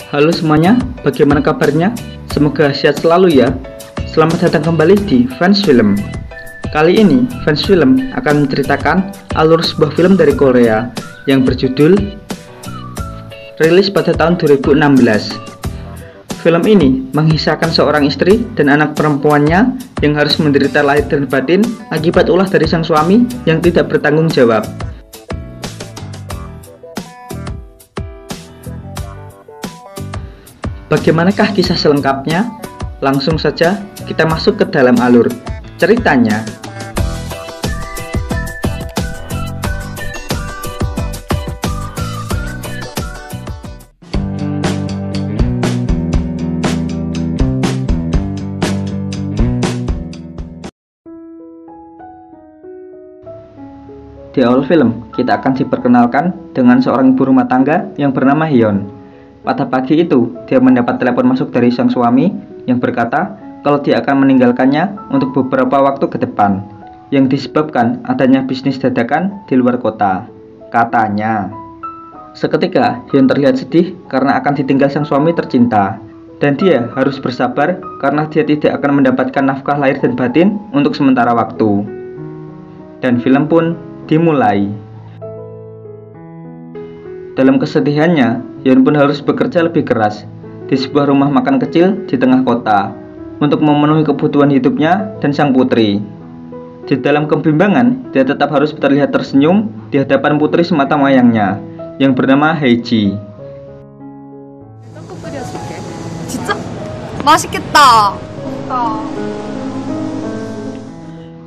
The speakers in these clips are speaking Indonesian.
Halo semuanya, bagaimana kabarnya? Semoga sehat selalu ya. Selamat datang kembali di Fans Film. Kali ini, Fans Film akan menceritakan alur sebuah film dari Korea yang berjudul rilis pada tahun 2016. Film ini mengisahkan seorang istri dan anak perempuannya yang harus menderita lahir dan batin akibat ulah dari sang suami yang tidak bertanggung jawab. Bagaimanakah kisah selengkapnya? Langsung saja kita masuk ke dalam alur ceritanya. Di awal film, kita akan diperkenalkan dengan seorang ibu rumah tangga yang bernama Hyun. Pada pagi itu, dia mendapat telepon masuk dari sang suami yang berkata kalau dia akan meninggalkannya untuk beberapa waktu ke depan, yang disebabkan adanya bisnis dadakan di luar kota, katanya. Seketika, Hyun terlihat sedih karena akan ditinggal sang suami tercinta, dan dia harus bersabar karena dia tidak akan mendapatkan nafkah lahir dan batin untuk sementara waktu. Dan film pun dimulai. Dalam kesedihannya, Hyun pun harus bekerja lebih keras di sebuah rumah makan kecil di tengah kota untuk memenuhi kebutuhan hidupnya dan sang putri. Di dalam kebimbangan, dia tetap harus terlihat tersenyum di hadapan putri semata wayangnya yang bernama Haeji.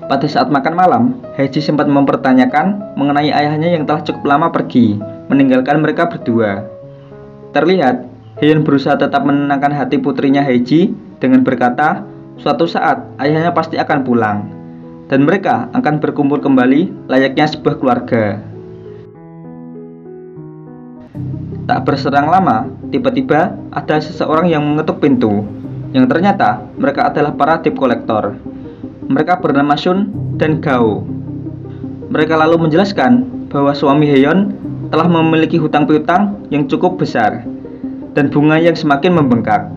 Pada saat makan malam, Haeji sempat mempertanyakan mengenai ayahnya yang telah cukup lama pergi, meninggalkan mereka berdua. Terlihat, Hyun berusaha tetap menenangkan hati putrinya Haeji dengan berkata, suatu saat ayahnya pasti akan pulang, dan mereka akan berkumpul kembali layaknya sebuah keluarga. Tak berserang lama, tiba-tiba ada seseorang yang mengetuk pintu, yang ternyata mereka adalah para debt collector. Mereka bernama Sun dan Gao. Mereka lalu menjelaskan bahwa suami Hyun telah memiliki hutang piutang yang cukup besar dan bunga yang semakin membengkak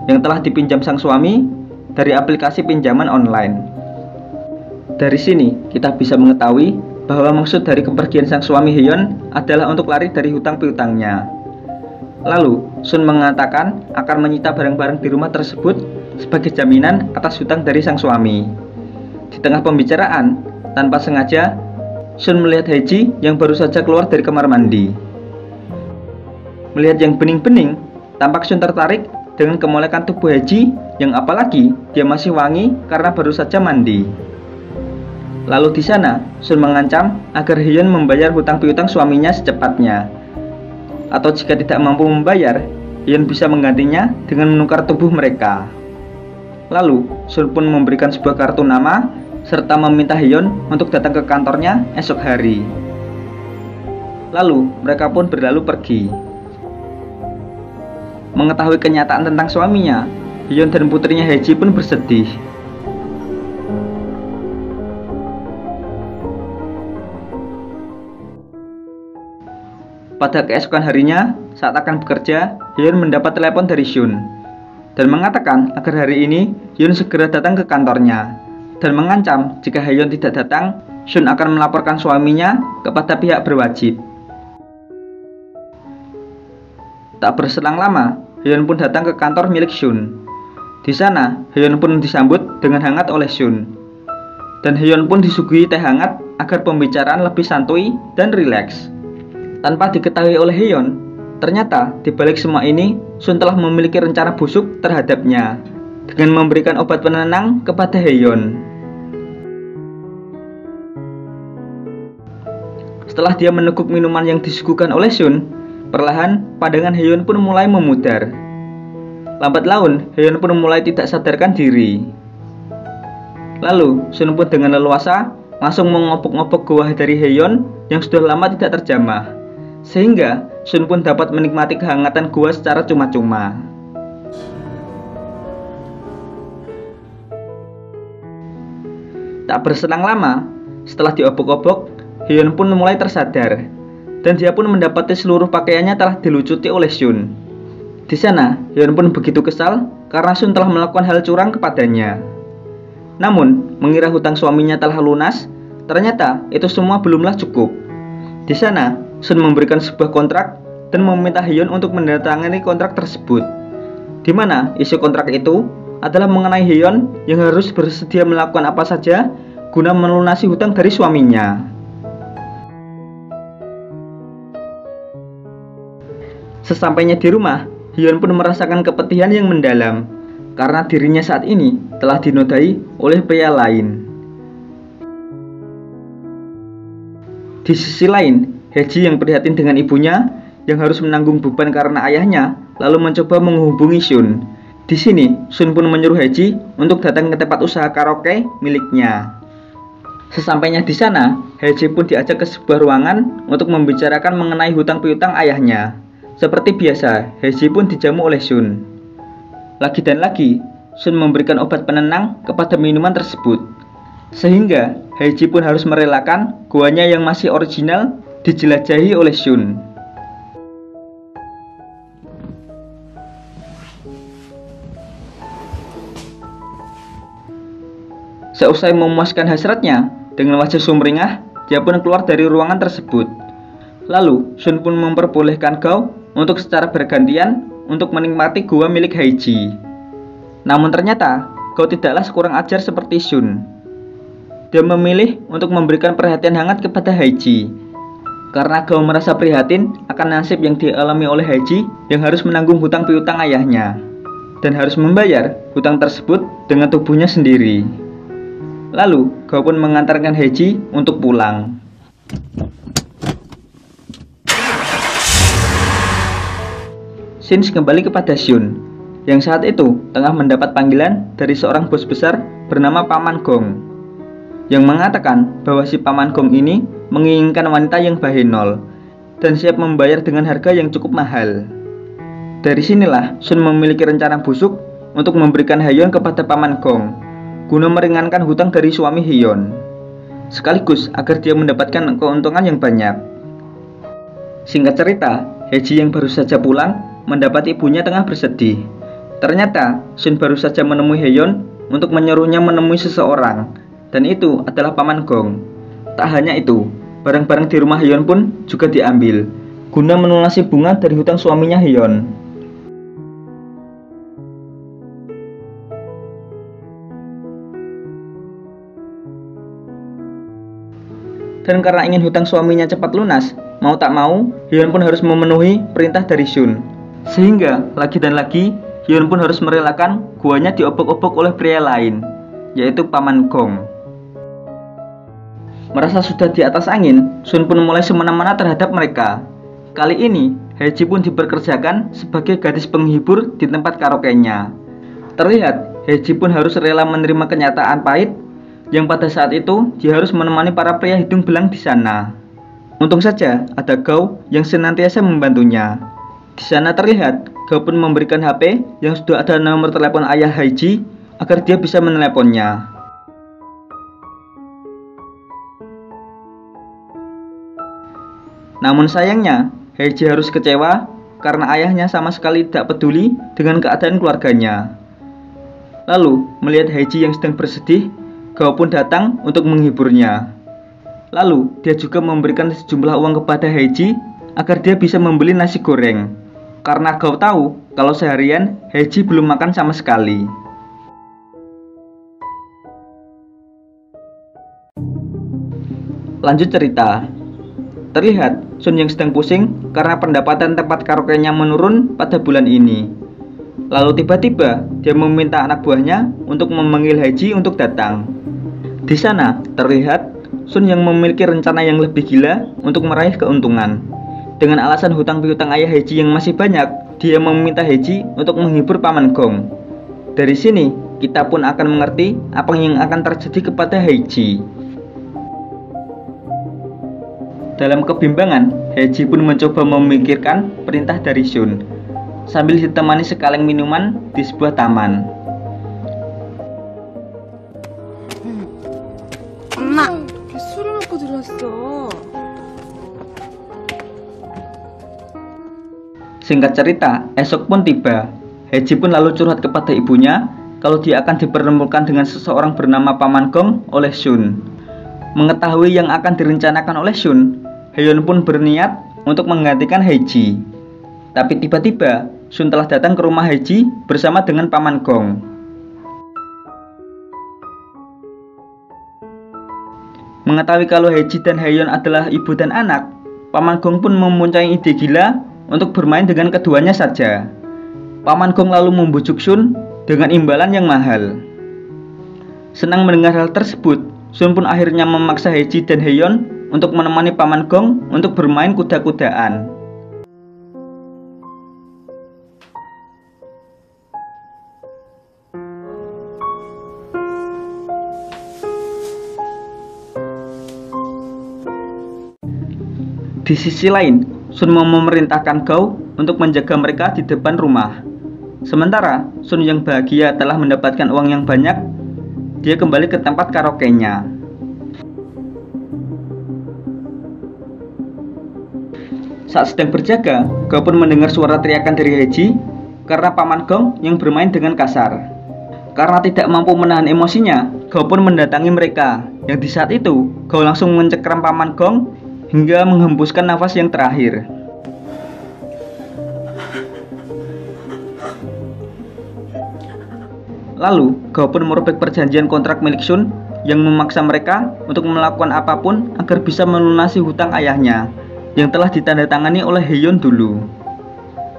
yang telah dipinjam sang suami dari aplikasi pinjaman online. Dari sini kita bisa mengetahui bahwa maksud dari kepergian sang suami Hyun adalah untuk lari dari hutang piutangnya. Lalu Sun mengatakan akan menyita barang-barang di rumah tersebut sebagai jaminan atas hutang dari sang suami. Di tengah pembicaraan, tanpa sengaja Sun melihat Haeji yang baru saja keluar dari kamar mandi. Melihat yang bening-bening, tampak Sun tertarik dengan kemolekan tubuh Haeji yang apalagi dia masih wangi karena baru saja mandi. Lalu di sana, Sun mengancam agar Hyun membayar hutang piutang suaminya secepatnya. Atau jika tidak mampu membayar, Hyun bisa menggantinya dengan menukar tubuh mereka. Lalu, Sun pun memberikan sebuah kartu nama serta meminta Hyun untuk datang ke kantornya esok hari. Lalu mereka pun berlalu pergi. Mengetahui kenyataan tentang suaminya, Hyun dan putrinya Haeji pun bersedih. Pada keesokan harinya, saat akan bekerja, Hyun mendapat telepon dari Sun dan mengatakan agar hari ini Hyun segera datang ke kantornya, dan mengancam jika Hyun tidak datang, Sun akan melaporkan suaminya kepada pihak berwajib. Tak berselang lama, Hyun pun datang ke kantor milik Sun. Di sana, Hyun pun disambut dengan hangat oleh Sun, dan Hyun pun disuguhi teh hangat agar pembicaraan lebih santuy dan rileks. Tanpa diketahui oleh Hyun, ternyata di balik semua ini, Sun telah memiliki rencana busuk terhadapnya dengan memberikan obat penenang kepada Hyun. Setelah dia meneguk minuman yang disuguhkan oleh Sun, perlahan pandangan Hyun pun mulai memudar. Lambat laun, Hyun pun mulai tidak sadarkan diri. Lalu, Sun pun dengan leluasa langsung mengobok-ngobok gua dari Hyun yang sudah lama tidak terjamah, sehingga Sun pun dapat menikmati kehangatan gua secara cuma-cuma. Tak berselang lama, setelah diobok-obok, Hyun pun mulai tersadar, dan dia pun mendapati seluruh pakaiannya telah dilucuti oleh Sun. Di sana, Hyun pun begitu kesal karena Sun telah melakukan hal curang kepadanya. Namun, mengira hutang suaminya telah lunas, ternyata itu semua belumlah cukup. Di sana, Sun memberikan sebuah kontrak dan meminta Hyun untuk menandatangani kontrak tersebut. Di mana isi kontrak itu adalah mengenai Hyun yang harus bersedia melakukan apa saja guna melunasi hutang dari suaminya. Sesampainya di rumah, Hyun pun merasakan kepedihan yang mendalam karena dirinya saat ini telah dinodai oleh pria lain. Di sisi lain, Hae-ji yang prihatin dengan ibunya yang harus menanggung beban karena ayahnya lalu mencoba menghubungi Sun. Di sini, Sun pun menyuruh Hae-ji untuk datang ke tempat usaha karaoke miliknya. Sesampainya di sana, Hae-ji pun diajak ke sebuah ruangan untuk membicarakan mengenai hutang piutang ayahnya. Seperti biasa, Hae-ji pun dijamu oleh Sun. Lagi dan lagi, Sun memberikan obat penenang kepada minuman tersebut. Sehingga, Hae-ji pun harus merelakan guanya yang masih original dijelajahi oleh Sun. Seusai memuaskan hasratnya, dengan wajah sumringah, dia pun keluar dari ruangan tersebut. Lalu, Sun pun memperbolehkan Gao untuk secara bergantian untuk menikmati gua milik Hae-ji. Namun ternyata, Gao tidaklah sekurang ajar seperti Sun. Dia memilih untuk memberikan perhatian hangat kepada Hae-ji. Karena Gao merasa prihatin akan nasib yang dialami oleh Hae-ji yang harus menanggung hutang piutang ayahnya. Dan harus membayar hutang tersebut dengan tubuhnya sendiri. Lalu, Gao pun mengantarkan Hae-ji untuk pulang. Sins kembali kepada Sun, yang saat itu tengah mendapat panggilan dari seorang bos besar bernama Paman Gong, yang mengatakan bahwa si Paman Gong ini menginginkan wanita yang bahenol dan siap membayar dengan harga yang cukup mahal. Dari sinilah Sun memiliki rencana busuk untuk memberikan Hyun kepada Paman Gong guna meringankan hutang dari suami Hyun, sekaligus agar dia mendapatkan keuntungan yang banyak. Singkat cerita, Hae-ji yang baru saja pulang mendapat ibunya tengah bersedih. Ternyata Sun baru saja menemui Hyun untuk menyuruhnya menemui seseorang, dan itu adalah Paman Gong. Tak hanya itu, barang-barang di rumah Hyun pun juga diambil guna melunasi bunga dari hutang suaminya Hyun. Dan karena ingin hutang suaminya cepat lunas, mau tak mau, Hyun pun harus memenuhi perintah dari Sun. Sehingga lagi dan lagi, Hyun pun harus merelakan guanya diobok-obok oleh pria lain, yaitu Paman Gong. Merasa sudah di atas angin, Sun pun mulai semena-mena terhadap mereka. Kali ini, Hae-ji pun diperkerjakan sebagai gadis penghibur di tempat karaoke-nya. Terlihat, Hae-ji pun harus rela menerima kenyataan pahit yang pada saat itu dia harus menemani para pria hidung belang di sana. Untung saja ada Gao yang senantiasa membantunya. Di sana terlihat Gao pun memberikan HP yang sudah ada nomor telepon ayah Hae-ji agar dia bisa meneleponnya. Namun sayangnya, Hae-ji harus kecewa karena ayahnya sama sekali tidak peduli dengan keadaan keluarganya. Lalu, melihat Hae-ji yang sedang bersedih, Gao pun datang untuk menghiburnya. Lalu, dia juga memberikan sejumlah uang kepada Hae-ji agar dia bisa membeli nasi goreng. Karena Gao tahu kalau seharian Hae-ji belum makan sama sekali. Lanjut cerita. Terlihat Sun yang sedang pusing karena pendapatan tempat karaoke-nya menurun pada bulan ini. Lalu tiba-tiba dia meminta anak buahnya untuk memanggil Hae-ji untuk datang. Di sana terlihat Sun yang memiliki rencana yang lebih gila untuk meraih keuntungan. Dengan alasan hutang piutang ayah Hae-ji yang masih banyak, dia meminta Hae-ji untuk menghibur Paman Gong. Dari sini kita pun akan mengerti apa yang akan terjadi kepada Hae-ji. Dalam kebimbangan, Hae-ji pun mencoba memikirkan perintah dari Sun sambil ditemani sekaleng minuman di sebuah taman. 엄마, 술을 먹고 들었어. Singkat cerita, esok pun tiba. Heji pun lalu curhat kepada ibunya kalau dia akan dipertemukan dengan seseorang bernama Paman Gong oleh Shun. Mengetahui yang akan direncanakan oleh Shun, Heon pun berniat untuk menggantikan Heji. Tapi tiba-tiba, Shun telah datang ke rumah Heji bersama dengan Paman Gong. Mengetahui kalau Heji dan Heon adalah ibu dan anak, Paman Gong pun mempunyai ide gila untuk bermain dengan keduanya saja. Paman Gong lalu membujuk Shun dengan imbalan yang mahal. Senang mendengar hal tersebut, Shun pun akhirnya memaksa Heji dan Heon untuk menemani Paman Gong untuk bermain kuda-kudaan. Di sisi lain, Shun memerintahkan Gao untuk menjaga mereka di depan rumah. Sementara Shun yang bahagia telah mendapatkan uang yang banyak, dia kembali ke tempat karaoke-nya. Saat sedang berjaga, Gao pun mendengar suara teriakan dari Heji karena Paman Gong yang bermain dengan kasar. Karena tidak mampu menahan emosinya, Gao pun mendatangi mereka. Yang di saat itu, Gao langsung mencekram Paman Gong hingga menghembuskan nafas yang terakhir. Lalu, Gao pun merobek perjanjian kontrak milik Shun yang memaksa mereka untuk melakukan apapun agar bisa melunasi hutang ayahnya yang telah ditandatangani oleh Heon dulu.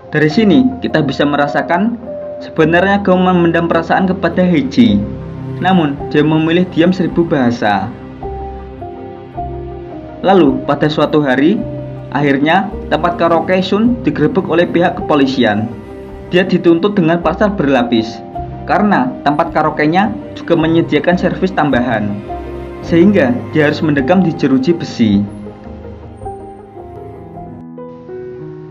Dari sini, kita bisa merasakan sebenarnya Gao memendam perasaan kepada Heji. Namun, dia memilih diam 1000 bahasa. Lalu, pada suatu hari, akhirnya tempat karaoke Shun digerebek oleh pihak kepolisian. Dia dituntut dengan pasal berlapis, karena tempat karaoke-nya juga menyediakan servis tambahan, sehingga dia harus mendekam di jeruji besi.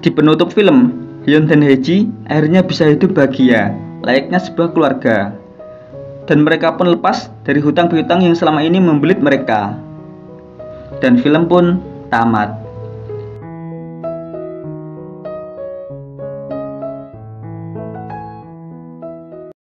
Di penutup film, Heon dan Heji akhirnya bisa hidup bahagia, layaknya sebuah keluarga. Dan mereka pun lepas dari hutang piutang yang selama ini membelit mereka. Dan film pun tamat.